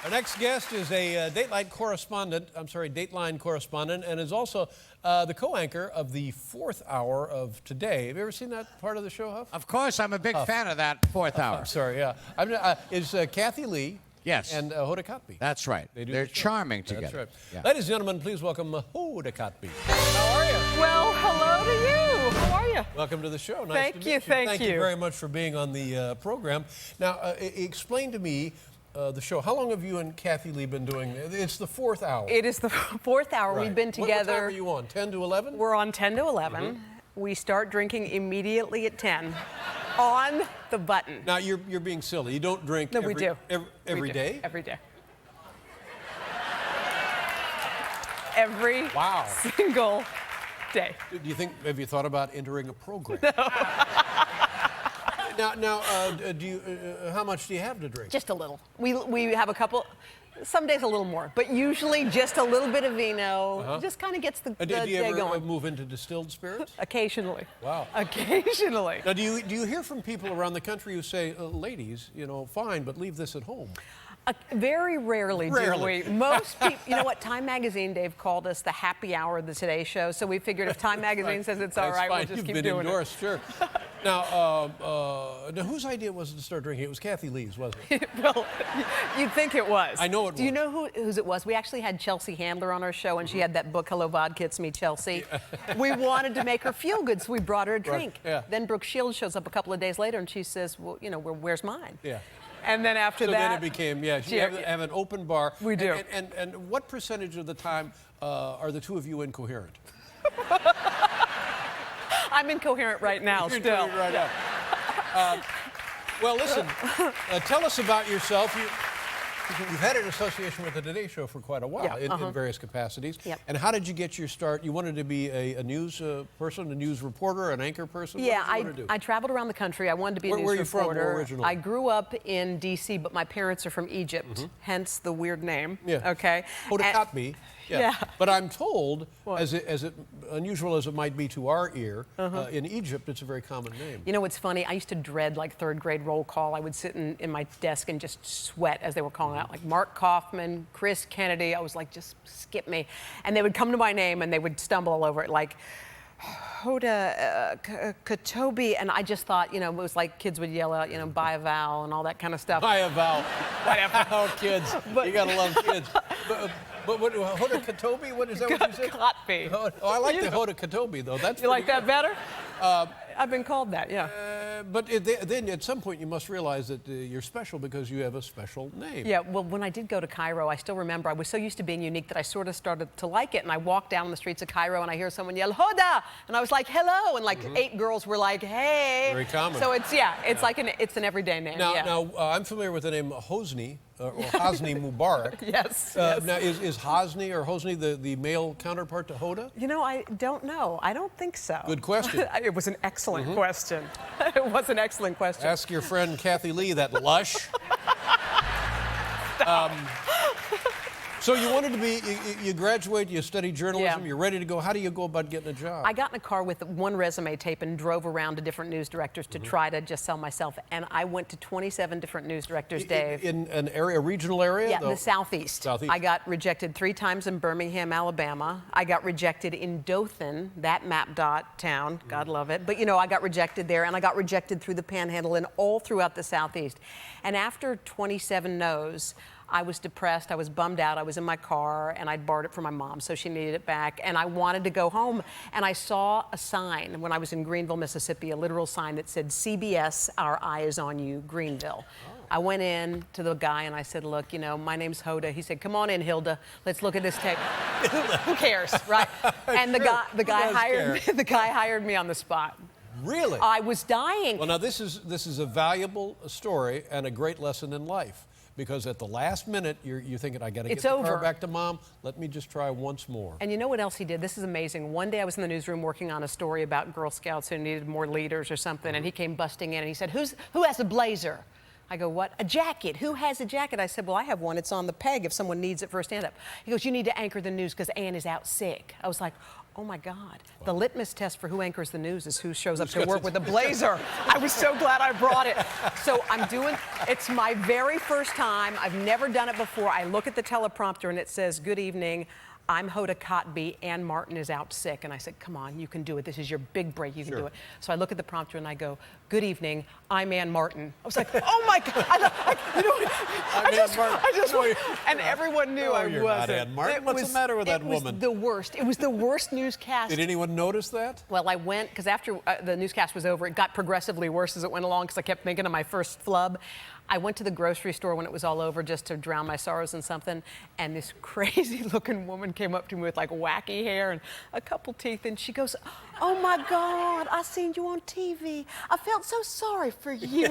Our next guest is a Dateline correspondent, and is also the co-anchor of the fourth hour of Today. Have you ever seen that part of the show, Huff? Of course, I'm a big fan of that fourth hour. I'm sorry, yeah. Is Kathie Lee and Hoda Kotb. That's right. They're charming together. That's right. Yeah. Ladies and gentlemen, please welcome Hoda Kotb. How are you? Well, hello to you. How are you? Welcome to the show. Nice Thank to meet you. you. Thank you very much for being on the program. Now, explain to me the show. How long have you and Kathie Lee been doing it? It's the fourth hour. It is the fourth hour. Right. We've been together. What time are you on? 10 to 11? We're on 10 to 11. Mm-hmm. We start drinking immediately at 10 on the button. Now, you're being silly. You don't drink we do. Every day? Every day. Every single day. Do you think, have you thought about entering a program? No. Now, how much do you have to drink? Just a little. We have a couple, some days a little more, but usually just a little bit of vino. Just kind of gets the day going. Do you ever move into distilled spirits? Occasionally. Wow. Occasionally. Now, do you hear from people around the country who say, ladies, fine, but leave this at home? Very rarely do we. Most people, you know what, Time Magazine, Dave, called us the happy hour of the Today Show, so we figured if Time Magazine says it's all right, we'll just keep doing it. You've been endorsed, sure. Now, whose idea was it to start drinking? It was Kathie Lee's, wasn't it? Well, you'd think it was. I know it was. Do you know whose it was? We actually had Chelsea Handler on our show, and she had that book, Hello Vodka, It's Me, Chelsea. We wanted to make her feel good, so we brought her a drink. Yeah. Then Brooke Shields shows up a couple of days later, and she says, well, where's mine? Yeah. And then after that... So then it became, you have an open bar. We do. And what percentage of the time are the two of you incoherent? I'm incoherent right now, You're still. incoherent right now. Well, listen, tell us about yourself. You've had an association with the Today Show for quite a while in various capacities. Yep. And how did you get your start? You wanted to be a news person, a news reporter, an anchor person? Yeah, what did you want to do? I traveled around the country. I wanted to be a news where are you reporter. from originally? I grew up in D.C., but my parents are from Egypt, hence the weird name. Yeah. Okay. Hoda Kotb. Yeah. But I'm told, as unusual as it might be to our ear, in Egypt it's a very common name. You know what's funny? I used to dread like third grade roll call. I would sit in my desk and just sweat as they were calling out, like Mark Kaufman, Chris Kennedy. I was like, just skip me. And they would come to my name and they would stumble all over it, like Hoda Kotb, and I just thought, it was like kids would yell out, buy a vowel and all that kind of stuff. Buy a vowel. Whatever. Oh, kids. You gotta love kids. But what, Hoda Kotb? What is that? What you said? Kotb. Oh, I like the Hoda Kotb though. That's you like that good. better? I've been called that, yeah. But then at some point you must realize that you're special because you have a special name. Yeah, well, when I did go to Cairo, I still remember I was so used to being unique that I sort of started to like it. And I walked down the streets of Cairo and I hear someone yell, Hoda! And I was like, hello! And like 8 girls were like, hey! Very common. So it's, it's like it's an everyday name. Now I'm familiar with the name Hosni, or Hosni Mubarak. Yes. Now, is Hosni or Hosni the male counterpart to Hoda? I don't know. I don't think so. Good question. It was an excellent question. It was an excellent question. Ask your friend Kathie Lee, that lush. So you wanted to be, you graduate, you study journalism, you're ready to go. How do you go about getting a job? I got in a car with one resume tape and drove around to different news directors to try to just sell myself. And I went to 27 different news directors, Dave. In an area, a regional area? Yeah, in the Southeast. I got rejected 3 times in Birmingham, Alabama. I got rejected in Dothan, that map dot town. God love it. But, I got rejected there, and I got rejected through the Panhandle and all throughout the Southeast. And after 27 no's, I was depressed, I was bummed out, I was in my car, and I'd borrowed it from my mom, so she needed it back, and I wanted to go home. And I saw a sign when I was in Greenville, Mississippi, a literal sign that said, CBS, our eye is on you, Greenville. I went in to the guy and I said, look, my name's Hoda. He said, come on in, Hilda. Let's look at this tape. Who cares, right? And the guy hired me on the spot. Really? I was dying. Well, now this is a valuable story and a great lesson in life. Because at the last minute, you're thinking, I got to get the car back to Mom. Let me just try once more. And you know what else he did? This is amazing. One day I was in the newsroom working on a story about Girl Scouts who needed more leaders or something, and he came busting in and he said, who has a blazer? I go, what? A jacket. Who has a jacket? I said, well, I have one. It's on the peg if someone needs it for a stand-up. He goes, you need to anchor the news because Ann is out sick. I was like, oh my God. Wow. The litmus test for who anchors the news is who shows up to work with a blazer. I was so glad I brought it. So I'm doing, it's my very first time. I've never done it before. I look at the teleprompter and it says, good evening. I'm Hoda Kotb. Ann Martin is out sick. And I said, come on, you can do it. This is your big break. You can do it. So I look at the prompter and I go, good evening. I'm Ann Martin. I was like, oh my God. And everyone knew I wasn't. Not Ann Martin. What's the matter with that woman? It was the worst. It was the worst newscast. Did anyone notice that? Well, I went, because after the newscast was over, it got progressively worse as it went along because I kept thinking of my first flub. I went to the grocery store when it was all over just to drown my sorrows in something, and this crazy-looking woman came up to me with like wacky hair and a couple teeth, and she goes, oh my God, I seen you on TV. I felt so sorry for you.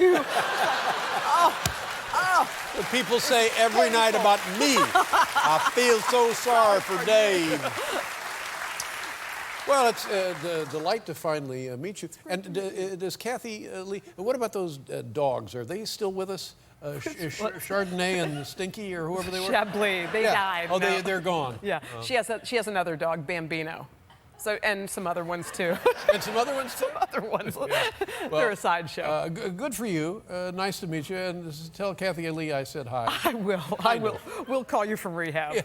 The people say every night about me, I feel so sorry for Dave. Well, it's a delight to finally meet you. And does Kathie Lee, what about those dogs? Are they still with us? Chardonnay and Stinky or whoever they were? Chablis, they died. Oh, no. they're gone. Yeah, she has another dog, Bambino. So, and some other ones too. And some other ones too? Some other ones. Yeah. Well, they're a sideshow. Good for you. Nice to meet you. And tell Kathie Lee I said hi. I will. I will. We'll call you from rehab. Yeah.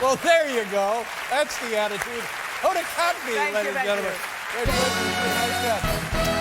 Well, there you go. That's the attitude. Hoda Kotb, ladies and gentlemen. Congratulations. Nice job.